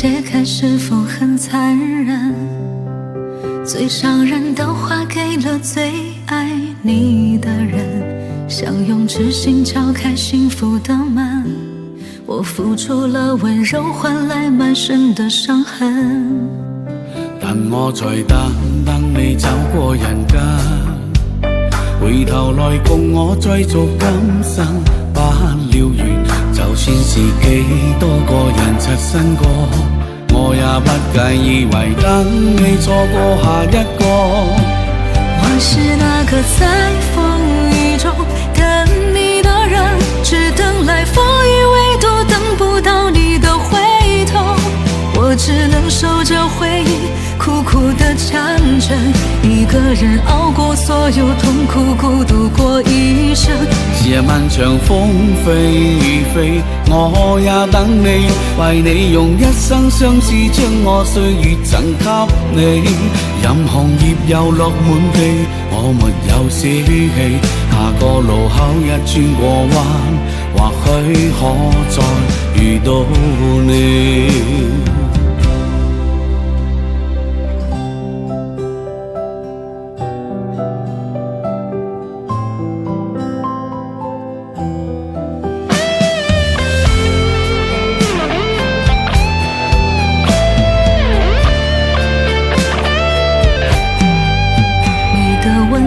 解开是否很残忍？最伤人的话给了最爱你的人，想用痴心敲开幸福的门。我付出了温柔，换来满身的傷痕。但我在等你走過人間，回頭來共我追逐今生不了緣。就算是幾多個人擦身過，我也不介意為等你錯過下一個。我是那個在風雨中等你的人，只等來風雨，唯獨等不到你的回頭。我只能守着回憶，苦苦的纏着，一個人熬過所有痛苦，孤獨過一生。夜漫長風飛雨飛，我也等你，為你用一生相思將我歲月贈給你。任紅葉又落滿地，我沒有死氣，下個路口一轉過彎，或許可再遇到你。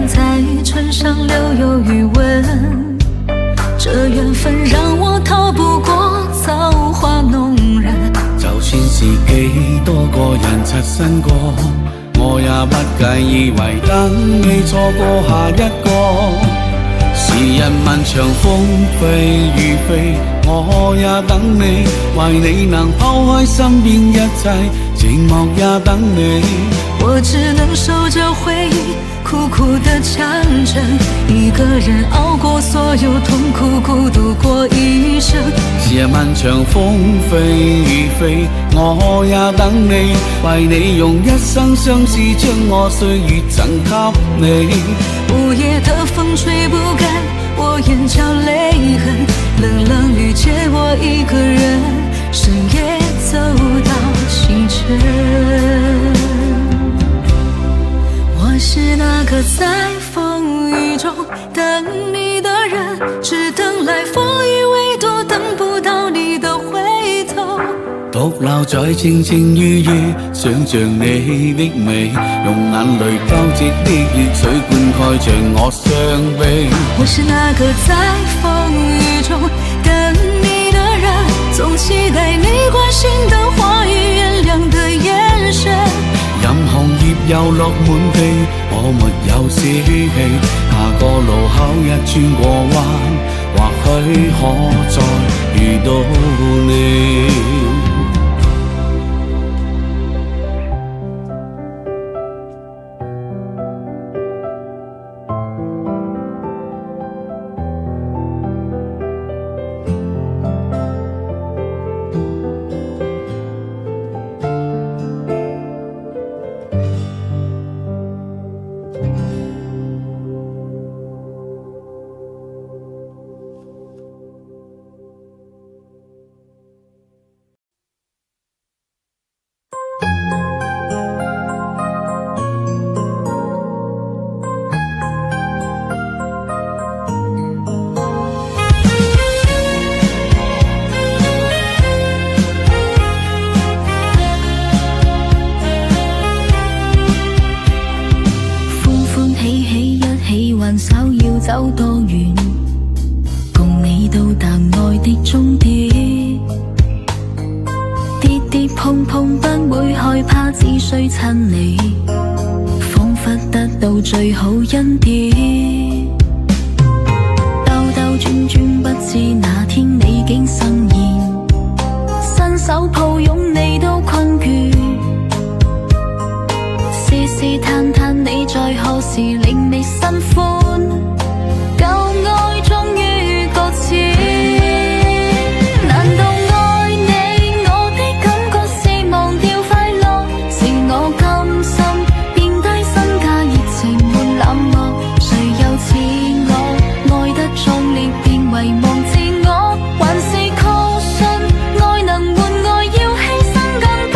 在唇上留有余温，这緣分讓我逃不過造化弄人。就算是幾多個人擦身過，我也不介意為等你錯過下一個。時日漫長風飛雨飛，我也等你，為你能拋開身邊一切，寂寞也等你。我只能守着回憶，苦苦的纏着，一個人熬過所有痛苦，孤獨過一生。時日漫長風飛雨飛，我也等你，為你用一生相思將我歲月贈給你。午夜的風吹不乾我眼角淚痕，冷冷雨借我一個人，深夜走到清晨。我是那個在風雨中等你的人，只等來風雨，唯獨等不到你的回頭。獨留在靜靜雨夜，想像你的美，用眼淚交織的熱水灌溉着我傷悲。我是那個在風雨中等你的人，總期待你關心的話語，原諒的眼神。任紅葉又落滿地，我沒有死氣，下個路口一轉過彎，或許可再遇到你。走多遠，共你到達愛的終點。跌跌碰碰不會害怕，只需親你，彷彿得到最好恩典。兜兜轉轉，不知哪天你竟生現，伸手抱擁你都困倦。試試探探你在何時令你心歡。舊愛終於擱淺，難道愛你我的感覺是忘掉快樂，是我甘心變低身價，熱情換冷漠，誰又似我愛得壯烈便遺忘自我，還是確信愛能換愛要犧牲更多。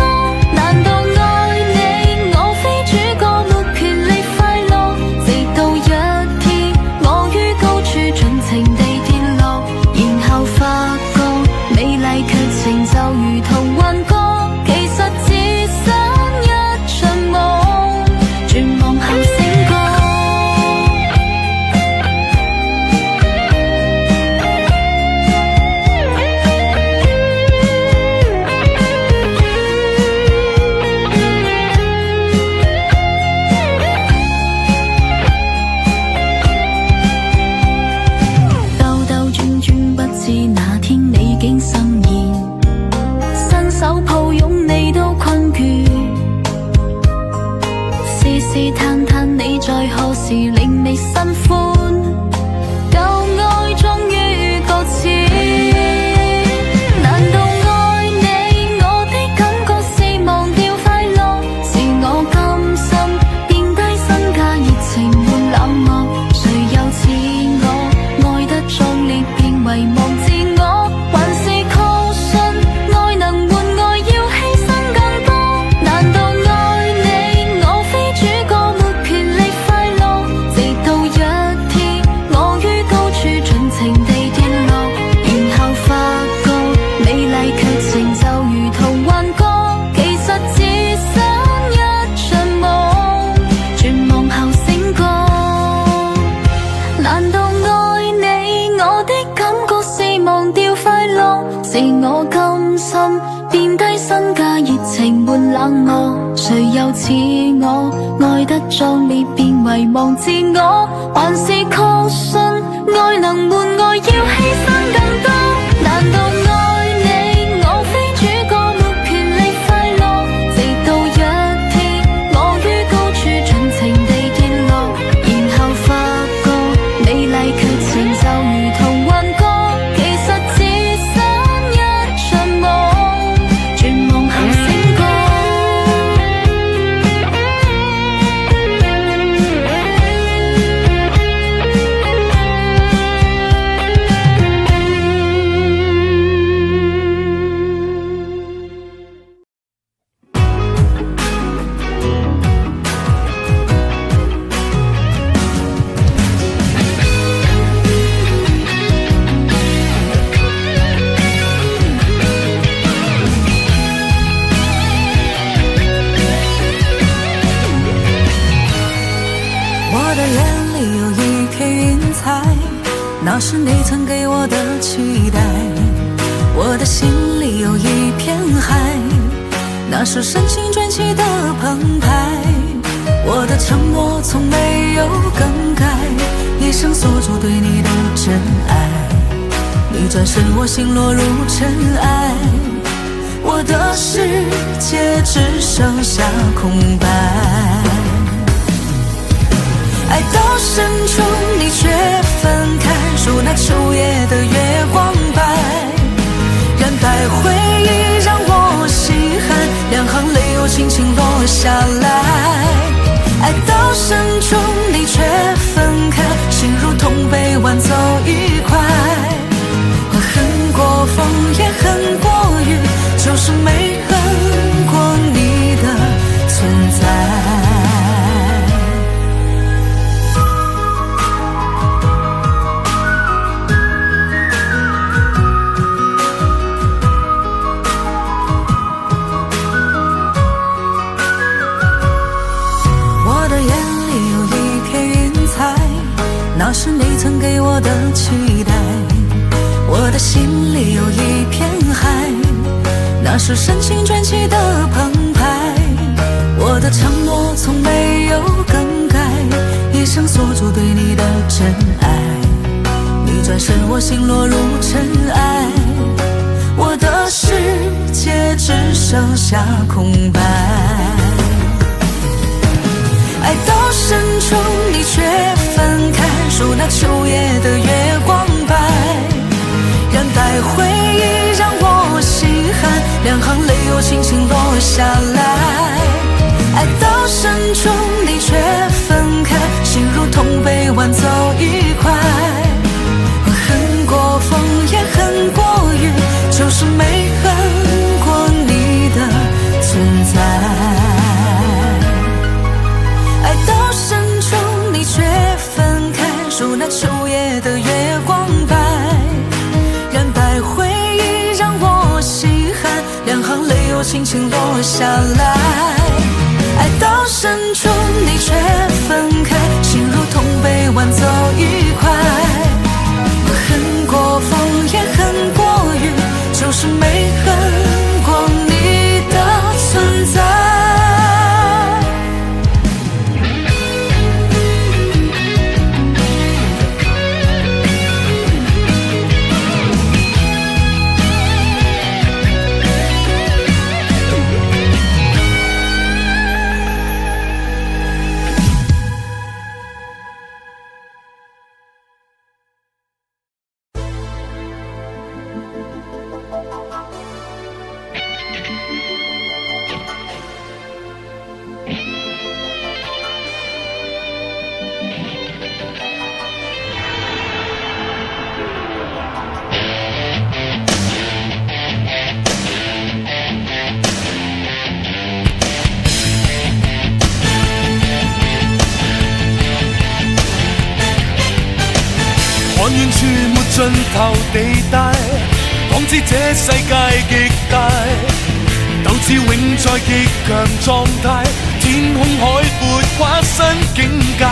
遺忘自我，還是確信愛能換愛，要犧牲更多。難道愛你，我非主角，沒權利快樂？直到一天，我於高處盡情地跌落，然後發覺美麗卻成就如同幻覺，其實只身一場夢，絕望後醒覺。難道愛你，我的感覺是忘掉快樂？是我甘心變低身價，熱情換冷漠。誰又似我愛得壯烈，便遺忘自我？還是確信愛能換愛，要犧牲更多？難道愛你，我非主角，沒權利快樂？直到一天，我於高處盡情地跌落，然後發覺美麗卻成就如同幻覺，其實只身一場夢，絕望後醒覺。我的眼里有一片云彩，那是你曾给我的期待。我的心里有一片海，那是深情卷起的澎湃。我的承诺从没有更改，一生锁住对你的真爱。你转身，我心落入尘埃，我的世界只剩下空白。爱到深处，你却分开，如那秋夜的月光白，染白回忆让我心寒，两行泪又轻轻落下来。爱到深处，你却分开，心如同被挽走一块。我恨过风，也恨过雨，就是没恨过你的存在。那是你曾给我的期待，我的心里有一片海，那是深情卷起的澎湃。我的承诺从没有更改，一生锁住对你的真爱。你转身，我心落入尘埃，我的世界只剩下空白。爱到深处，你却分开，如那秋夜的月光白，染白回忆让我心寒，两行泪又轻轻落下来。爱到深处，你却分开，心如同被挽走一块。我恨过风，也恨过雨，就是没恨过你的存在。爱到深处，你却分开，如那秋夜的月光白，染白回忆让我心寒，两行泪又轻轻落下来。爱到深处，你却分开，心如同被挽走一块。我恨过风，也恨过雨，就是没恨过你的存在。處沒盡頭地帶，仿知這世界極大，鬥志永在極強狀態，天空海闊跨新境界，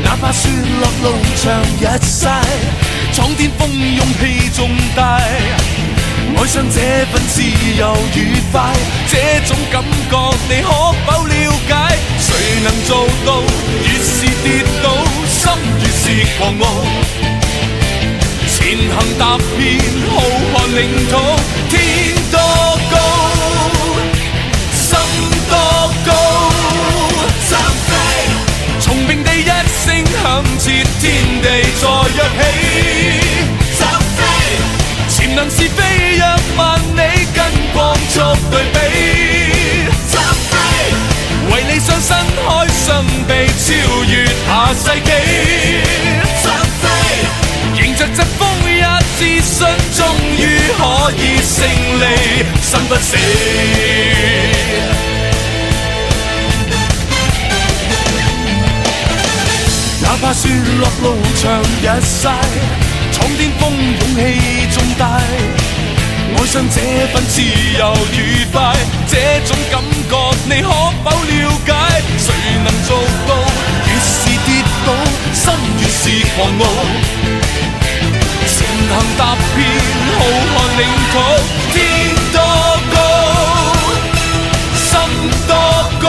哪怕雪落路長日曬，闖天風勇氣重大，愛上這份自由愉快，這種感覺你可否了解？誰能做到越是跌倒心越是狂傲，前行踏遍浩瀚領土，天多高心多高，想飛從平地一聲響徹天地再躍起，想飛潛能是飛躍萬里跟光速對比，想飛為理想伸開雙臂超越下世紀，想飛迎着疾風也自信終於可以勝利，生不死。哪怕雪落路長日曬，闖天風勇氣重大，愛上這份自由愉快，這種感覺你可否了解？誰能做到越是跌倒心越是狂傲，前行踏遍浩瀚領土，天多高心多高，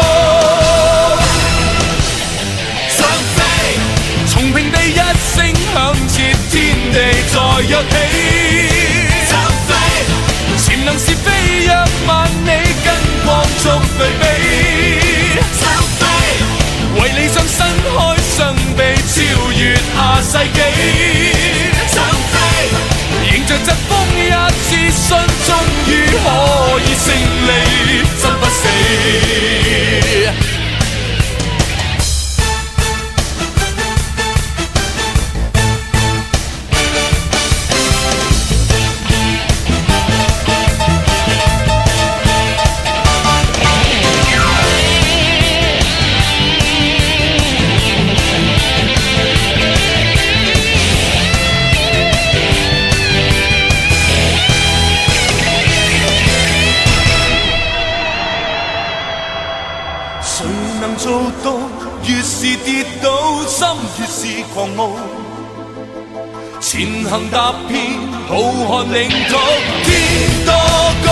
想飛從平地一聲響徹天地再躍起，想飛潛能是飛躍萬里跟光速對比，想飛為理想伸開雙臂超越下世紀，想飛迎着疾風也自信終於可以勝利，生不死。誰能做到越是跌倒心越是狂傲，前行踏遍浩瀚領土，天多高